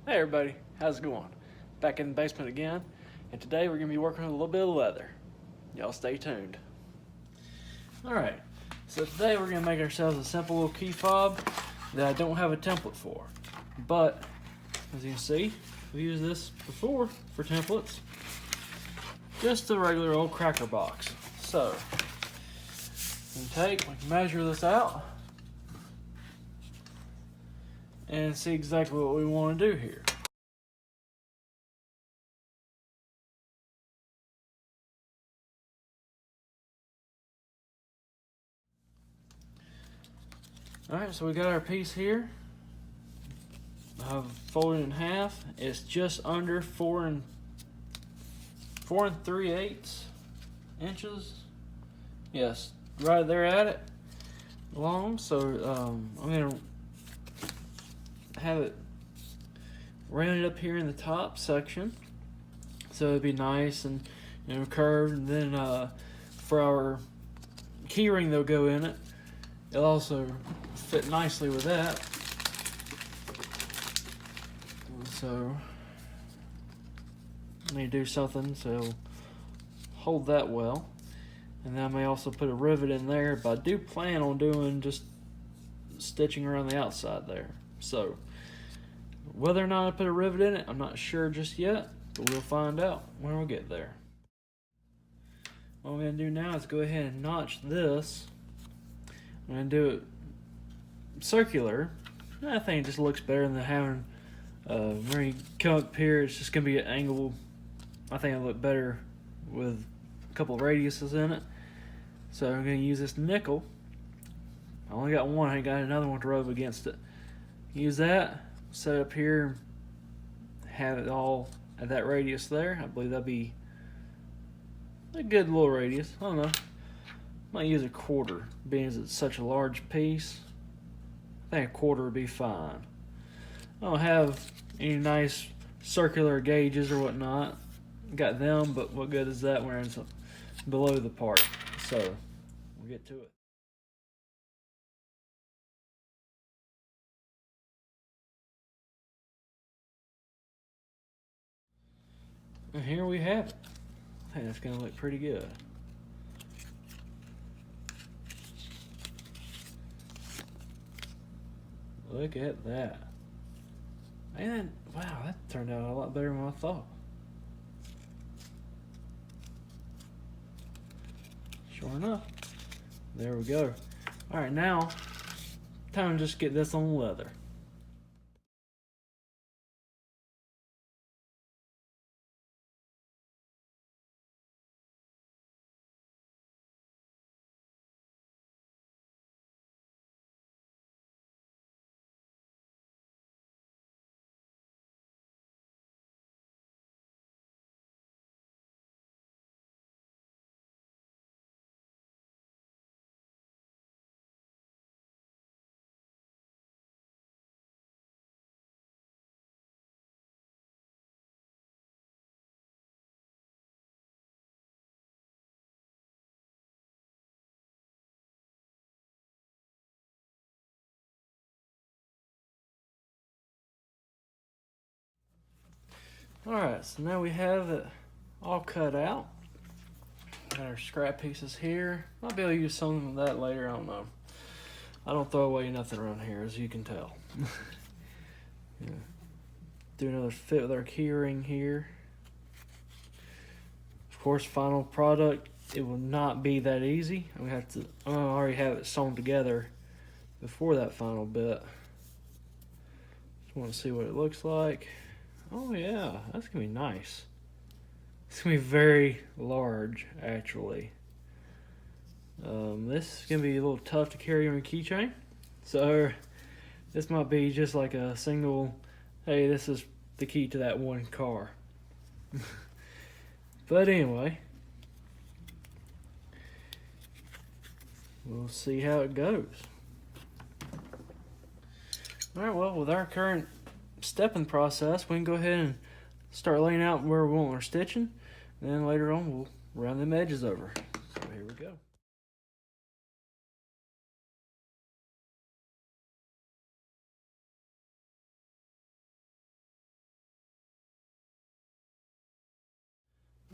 Hey everybody, how's it going? Back in the basement again, and today we're going to be working with a little bit of leather. Y'all stay tuned. Alright, so today we're going to make ourselves a simple little key fob that I don't have a template for. But, as you can see, we've used this before for templates. Just a regular old cracker box. So, we can measure this out and see exactly what we want to do here. Alright, so we got our piece here. I've folded in half. It's just under 4 3/8 inches. Yes, right there at it long. So I'm gonna have it rounded up here in the top section, so it'd be nice and curved. And then for our key ring that'll go in it, it'll also fit nicely with that. So I need to do something so it'll hold that well. And then I may also put a rivet in there, but I do plan on doing just stitching around the outside there. So whether or not I put a rivet in it, I'm not sure just yet, but we'll find out when we get there. What I'm going to do now is go ahead and notch this. I'm going to do it circular. I think it just looks better than having when you come up here, it's just going to be an angle. I think it'll look better with a couple of radiuses in it. So I'm going to use this nickel. I only got one, I ain't got another one to rub against it. Use that, set up here, have it all at that radius there. I believe that'd be a good little radius. I don't know. I might use a quarter, being as it's such a large piece. I think a quarter would be fine. I don't have any nice circular gauges or whatnot. Got them, but what good is that when it's below the part? So we'll get to it. And here we have it. I think that's going to look pretty good. Look at that. And wow, that turned out a lot better than I thought. Sure enough. There we go. Alright, now time to just get this on leather. Alright, so now we have it all cut out. Got our scrap pieces here. I'll be able to use some of that later, I don't know. I don't throw away nothing around here, as you can tell. Yeah. Do another fit with our key ring here. Of course, final product, it will not be that easy. We have to, I already have it sewn together before that final bit. Just want to see what it looks like. Oh yeah, that's gonna be nice. It's gonna be very large, actually. This is gonna be a little tough to carry on your keychain, so this might be just like a single, hey, this is the key to that one car. But anyway, we'll see how it goes. Alright, well, with our current step in the process, we can go ahead and start laying out where we want our stitching, and then later on we'll round them edges over. So here we go.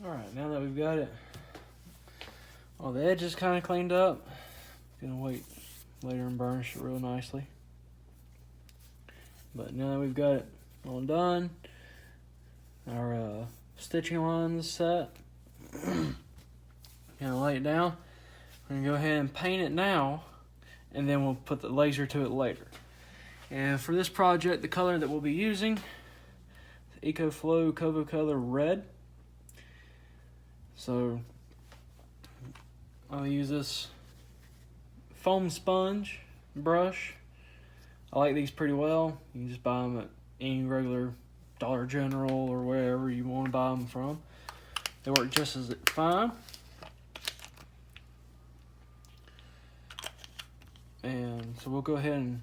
Alright, now that we've got it, well, the edge is kind of cleaned up. Gonna wait later and burnish it real nicely. But now that we've got it all done, our stitching line's set. Gonna lay it down. We're gonna go ahead and paint it now, and then we'll put the laser to it later. And for this project, the color that we'll be using, EcoFlow Cocoa Color Red. So I'll use this foam sponge brush. I like these pretty well. You can just buy them at any regular Dollar General or wherever you want to buy them from. They work just as fine. And so we'll go ahead and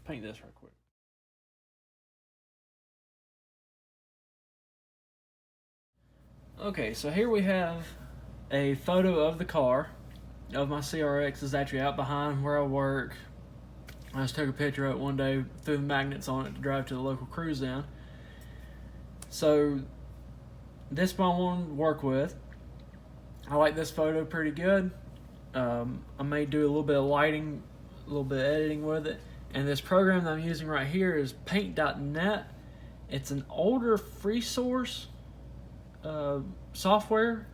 paint this right quick. Okay, so here we have a photo of the car, of my CRX. Is actually out behind where I work. I just took a picture of it one day, threw the magnets on it to drive to the local cruise in. So this one I want to work with. I like this photo pretty good. I may do a little bit of lighting, a little bit of editing with it. And this program that I'm using right here is paint.net. It's an older free source software.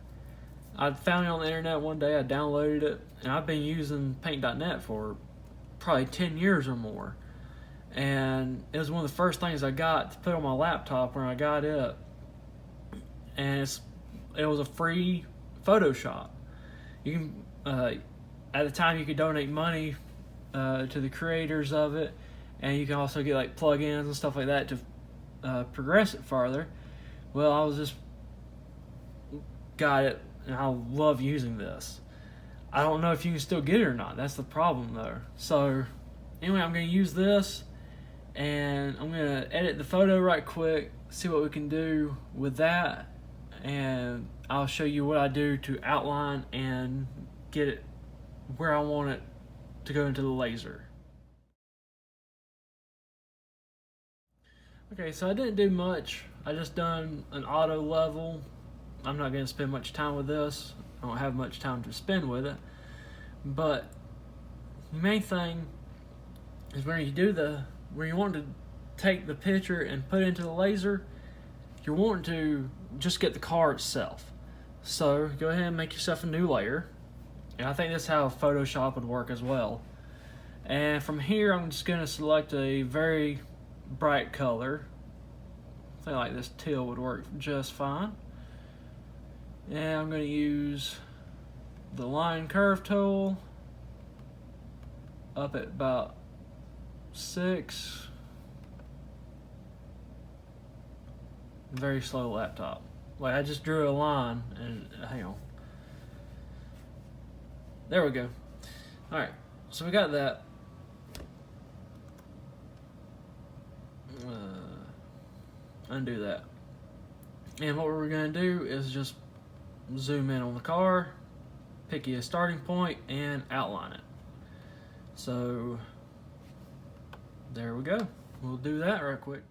I found it on the internet one day. I downloaded it, and I've been using paint.net for probably 10 years or more. And it was one of the first things I got to put on my laptop when I got it. And it was a free Photoshop. You can, at the time, you could donate money to the creators of it, and you can also get like plugins and stuff like that to progress it farther. Well, I was just got it, and I love using this. I don't know if you can still get it or not. That's the problem though. So anyway, I'm going to use this, and I'm going to edit the photo right quick, see what we can do with that, and I'll show you what I do to outline and get it where I want it to go into the laser. Okay, so I didn't do much. I just done an auto level. I'm not going to spend much time with this. I don't have much time to spend with it. But the main thing is when you want to take the picture and put it into the laser, you're wanting to just get the car itself. So go ahead and make yourself a new layer. And I think that's how Photoshop would work as well. And from here, I'm just going to select a very bright color. I think like this teal would work just fine. And I'm going to use the line curve tool up at about 6. Very slow laptop. Like I just drew a line and hang on. There we go. Alright, so we got that. Undo that. And what we're going to do is just zoom in on the car, pick you a starting point, and outline it. So there we go. We'll do that right quick.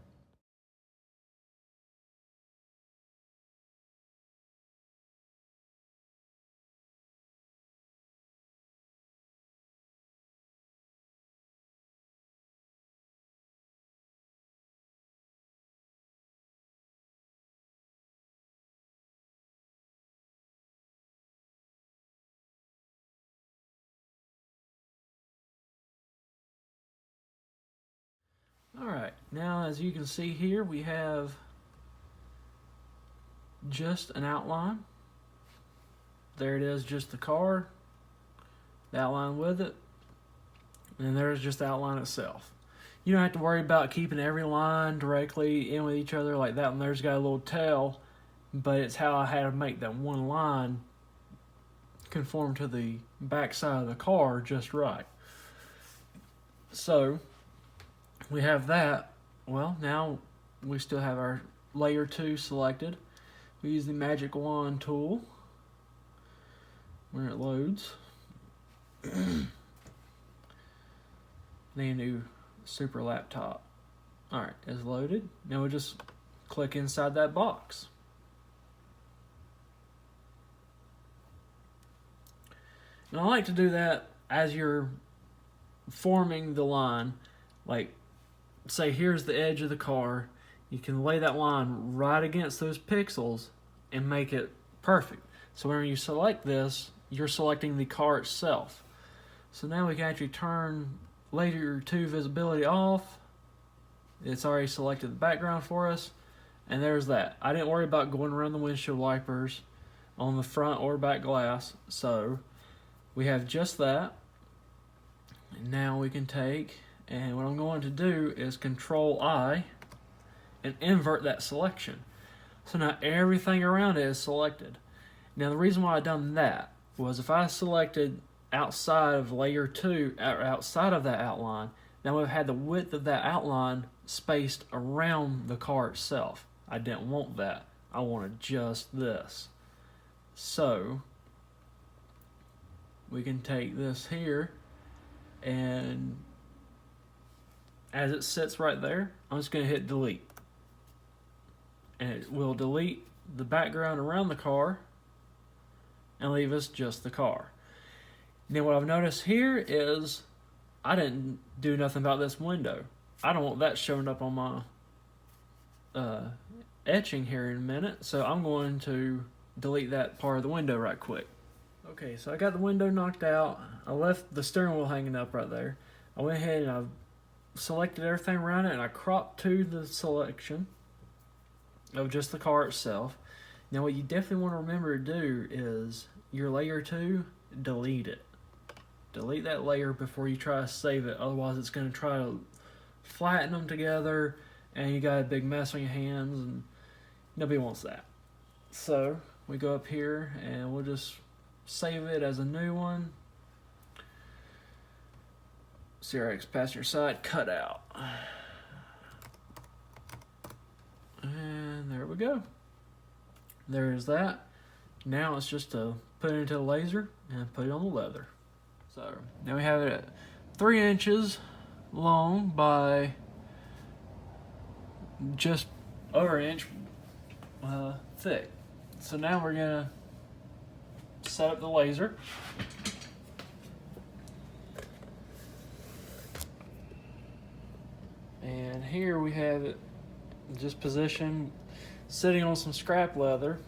Alright, now as you can see here, we have just an outline. There it is, just the car, the outline with it, and there's just the outline itself. You don't have to worry about keeping every line directly in with each other like that one there's got a little tail, but it's how I had to make that one line conform to the back side of the car just right. So we have that. Well, now we still have our layer 2 selected. We use the magic wand tool when it loads. The new super laptop. Alright, it's loaded. Now we'll just click inside that box. And I like to do that as you're forming the line. Like, say, here's the edge of the car. You can lay that line right against those pixels and make it perfect. So when you select this, you're selecting the car itself. So now we can actually turn layer 2 visibility off. It's already selected the background for us. And there's that. I didn't worry about going around the windshield wipers on the front or back glass. So we have just that. And now we can take, and what I'm going to do is Control I and invert that selection. So now everything around it is selected. Now the reason why I done that was if I selected outside of layer 2, or outside of that outline, now we've had the width of that outline spaced around the car itself. I didn't want that. I wanted just this. So we can take this here, and as it sits right there, I'm just going to hit delete. And it will delete the background around the car and leave us just the car. Now what I've noticed here is I didn't do nothing about this window. I don't want that showing up on my etching here in a minute, so I'm going to delete that part of the window right quick. Okay, so I got the window knocked out. I left the steering wheel hanging up right there. I went ahead and I selected everything around it, and I cropped to the selection of just the car itself. Now what you definitely want to remember to do is your layer 2, delete it. Delete that layer before you try to save it, otherwise it's going to try to flatten them together and you got a big mess on your hands, and nobody wants that. So we go up here and we'll just save it as a new one. CRX passenger side cutout. And there we go. There's that. Now it's just to put it into the laser and put it on the leather. So now we have it at 3 inches long by just over an inch thick. So now we're gonna set up the laser. And here we have it just positioned, sitting on some scrap leather.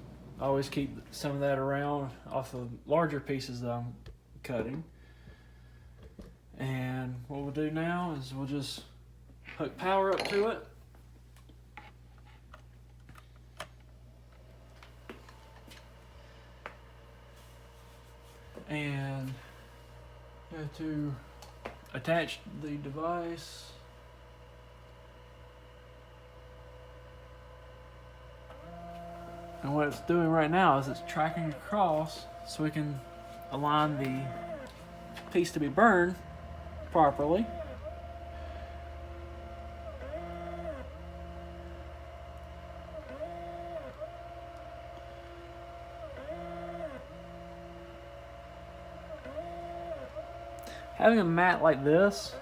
I always keep some of that around off of larger pieces that I'm cutting. And what we'll do now is we'll just hook power up to it. And you have to attach the device. And what it's doing right now is it's tracking across so we can align the piece to be burned properly. Having a mat like this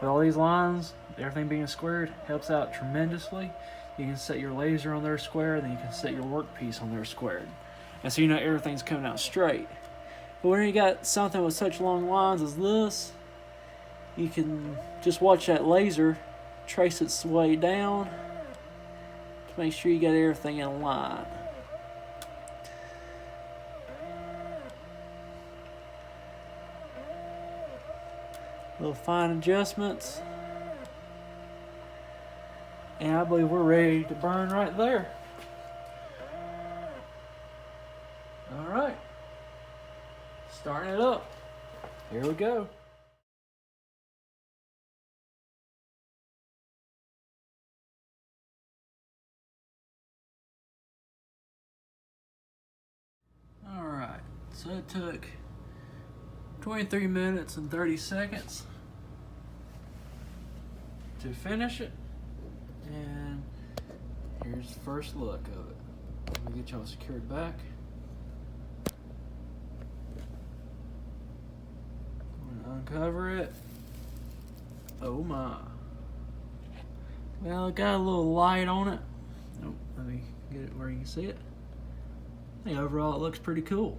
with all these lines, everything being squared, helps out tremendously. You can set your laser on there square, then you can set your workpiece on there squared. And so you know everything's coming out straight. But when you got something with such long lines as this, you can just watch that laser trace its way down to make sure you got everything in line. Little fine adjustments. And I believe we're ready to burn right there. Alright. Starting it up. Here we go. Alright. So it took 23 minutes and 30 seconds to finish it. And here's the first look of it. Let me get y'all secured back. I'm gonna uncover it. Oh my. Well, it got a little light on it. Oh, let me get it where you can see it. I think overall it looks pretty cool.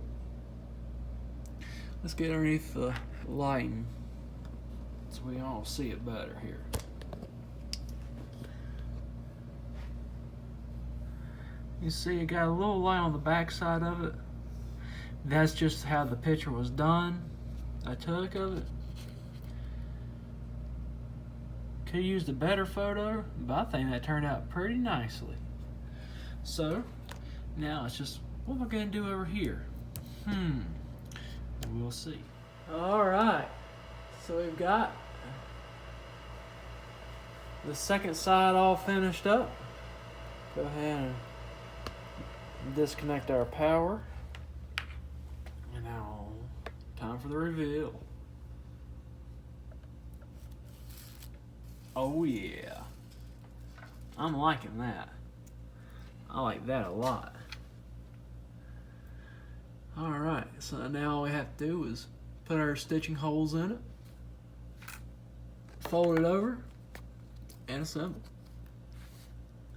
Let's get underneath the lighting so we all see it better here. You see it got a little light on the back side of it. That's just how the picture was done. I took of it. Could have used a better photo, but I think that turned out pretty nicely. So, now it's just, what we're gonna do over here? We'll see. Alright, so we've got the second side all finished up. Go ahead and disconnect our power. And now, time for the reveal. Oh yeah. I'm liking that. I like that a lot. Alright, so now all we have to do is put our stitching holes in it, fold it over, and assemble.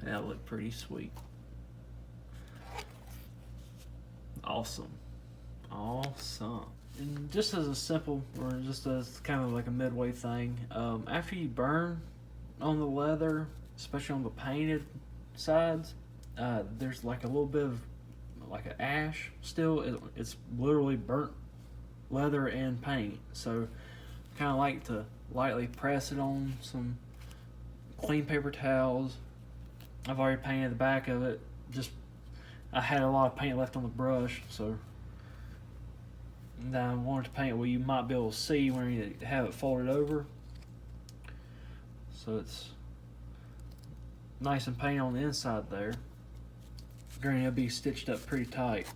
That'll look pretty sweet. Awesome. Awesome. And just as a simple, or just as kind of like a midway thing, after you burn on the leather, especially on the painted sides, there's like a little bit of like an ash still. It's literally burnt leather and paint. So kind of like to lightly press it on some clean paper towels. I've already painted the back of it. Just I had a lot of paint left on the brush, so I wanted to paint it where you might be able to see when you have it folded over. So it's nice and painted on the inside there. Granted, it'll be stitched up pretty tight,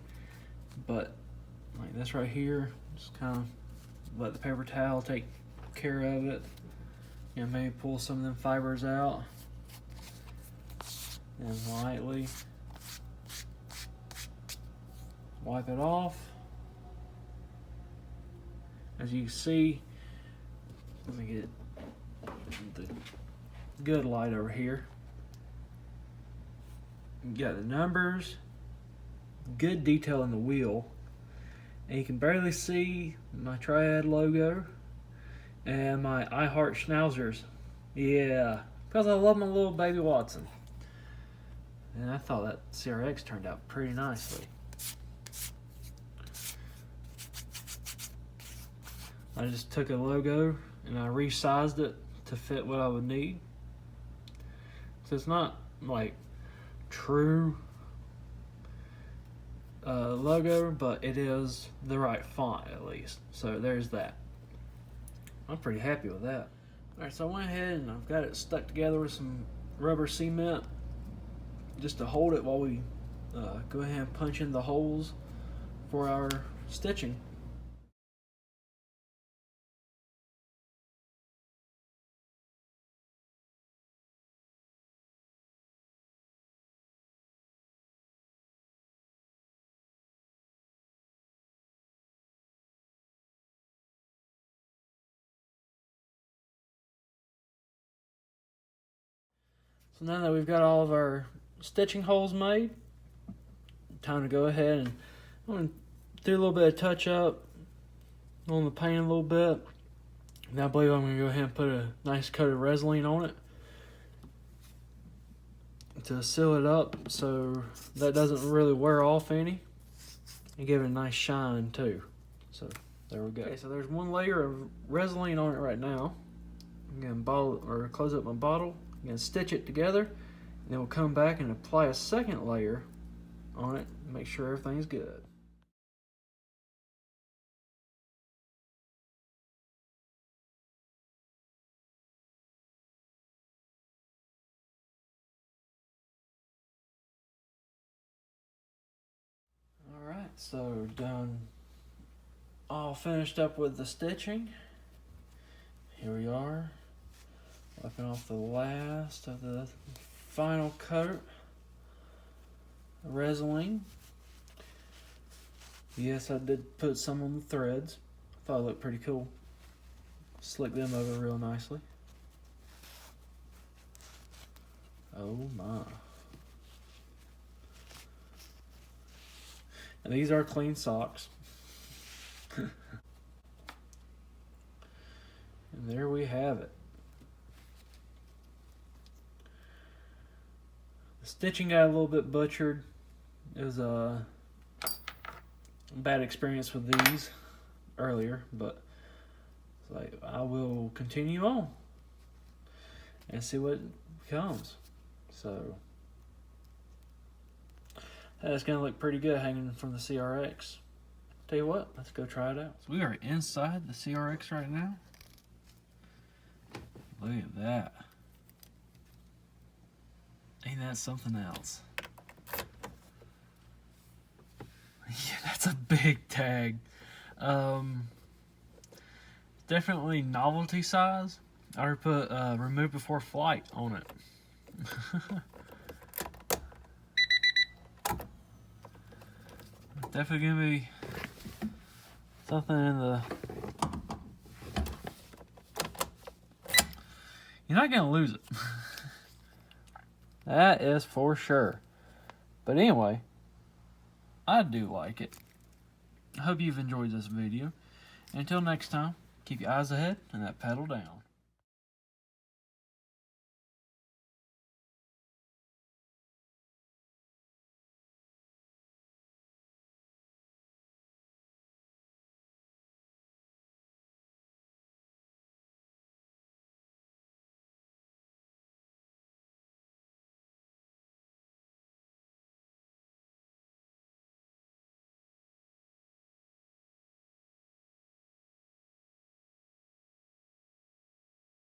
but like this right here, just kind of let the paper towel take care of it. You know, maybe pull some of them fibers out and lightly wipe it off. As you can see, let me get the good light over here. You got the numbers, good detail in the wheel, and you can barely see my Triad logo and my I Heart Schnauzers. Yeah, because I love my little baby Watson. And I thought that CRX turned out pretty nicely. I just took a logo and I resized it to fit what I would need. So it's not like true logo, but it is the right font at least. So there's that. I'm pretty happy with that. Alright, so I went ahead and I've got it stuck together with some rubber cement just to hold it while we go ahead and punch in the holes for our stitching. So now that we've got all of our stitching holes made, time to go ahead and I'm going to do a little bit of touch up on the paint a little bit. And I believe I'm going to go ahead and put a nice coat of Resin on it to seal it up so that doesn't really wear off any, and give it a nice shine too. So there we go. Okay, so there's one layer of Resin on it right now. I'm going to close up my bottle. I'm going to stitch it together, and then we'll come back and apply a second layer on it and make sure everything's good. Alright, so done, all finished up with the stitching. Here we are, wiping off the last of the final coat of Resin. Yes, I did put some on the threads. Thought it looked pretty cool. Slick them over real nicely. Oh my. And these are clean socks. And there we have it. The stitching got a little bit butchered. It was a bad experience with these earlier, but it's like I will continue on and see what comes. So that's gonna look pretty good hanging from the CRX. Tell you what, let's go try it out. So we are inside the CRX right now. Look at that. Ain't that something else? Yeah, that's a big tag. Definitely novelty size. I would put remove before flight on it. Definitely gonna be something in the... You're not gonna lose it. That is for sure. But anyway, I do like it. I hope you've enjoyed this video. And until next time, keep your eyes ahead and that pedal down.